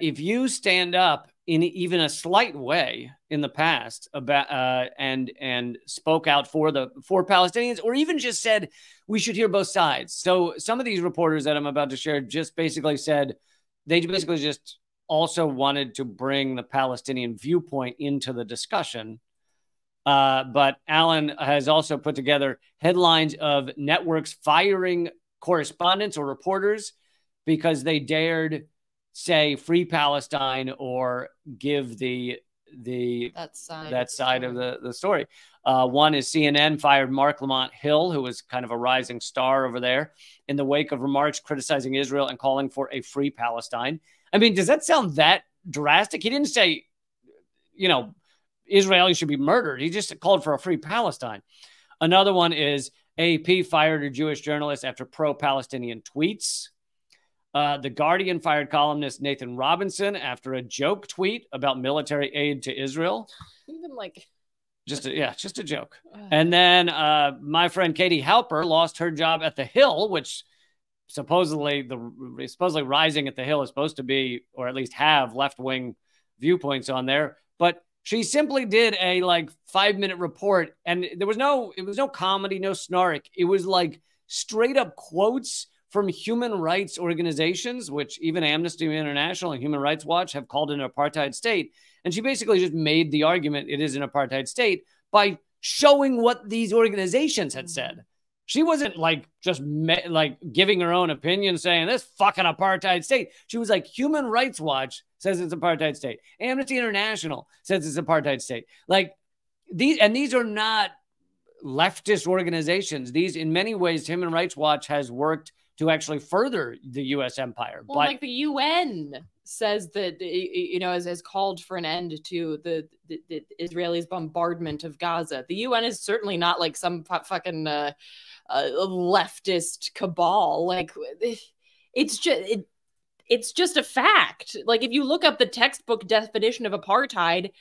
if you stand up in even a slight way in the past about and spoke out for Palestinians, or even just said we should hear both sides. So some of these reporters that I'm about to share just basically said they basically just also wanted to bring the Palestinian viewpoint into the discussion. But Alan has also put together headlines of networks firing correspondents or reporters because they dared say free Palestine or give that side of the story. One is CNN fired Mark Lamont Hill, who was kind of a rising star over there, in the wake of remarks criticizing Israel and calling for a free Palestine. I mean, does that sound that drastic? He didn't say, Israelis should be murdered. He just called for a free Palestine. Another one is AP fired a Jewish journalist after pro-Palestinian tweets. The Guardian fired columnist Nathan Robinson after a joke tweet about military aid to Israel. Even like... Just a joke. And then my friend Katie Halper lost her job at The Hill, which supposedly Rising at The Hill is supposed to be, or at least have, left-wing viewpoints on there. But she simply did a 5-minute report, and it was no comedy, no snark. It was like straight up quotes from human rights organizations, which even Amnesty International and Human Rights Watch have called an apartheid state. And she basically just made the argument it is an apartheid state by showing what these organizations had said. She wasn't just giving her own opinion saying this fucking apartheid state. She was like, Human Rights Watch says it's apartheid state. Amnesty International says it's apartheid state. These are not leftist organizations. These, in many ways, Human Rights Watch has worked to actually further the U.S. empire. Well, but the UN says that, has called for an end to the Israelis' bombardment of Gaza. The UN is certainly not some fucking leftist cabal. It's just a fact. If you look up the textbook definition of apartheid,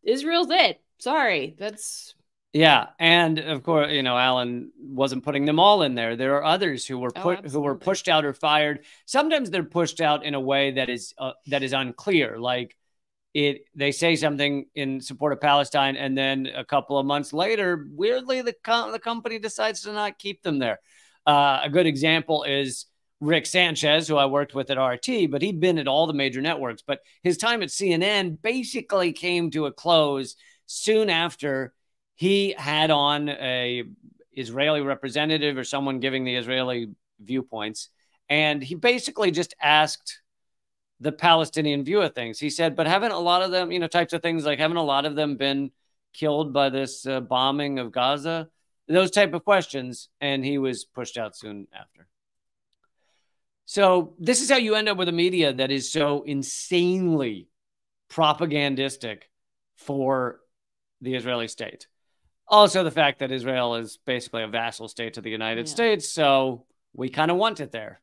Israel's it. Sorry, that's... Yeah, and of course, Alan wasn't putting them all in there. There are others who were pushed out or fired. Sometimes they're pushed out in a way that is unclear. They say something in support of Palestine, and then a couple of months later, weirdly, the company decides to not keep them there. A good example is Rick Sanchez, who I worked with at RT, but he'd been at all the major networks. But his time at CNN basically came to a close soon after he had on a Israeli representative or someone giving the Israeli viewpoints. And he basically just asked the Palestinian view of things. He said, but haven't a lot of them, types of things haven't a lot of them been killed by this bombing of Gaza? Those type of questions. And he was pushed out soon after. So this is how you end up with a media that is so insanely propagandistic for the Israeli state. Also, the fact that Israel is basically a vassal state to the United States, so we kind of want it there.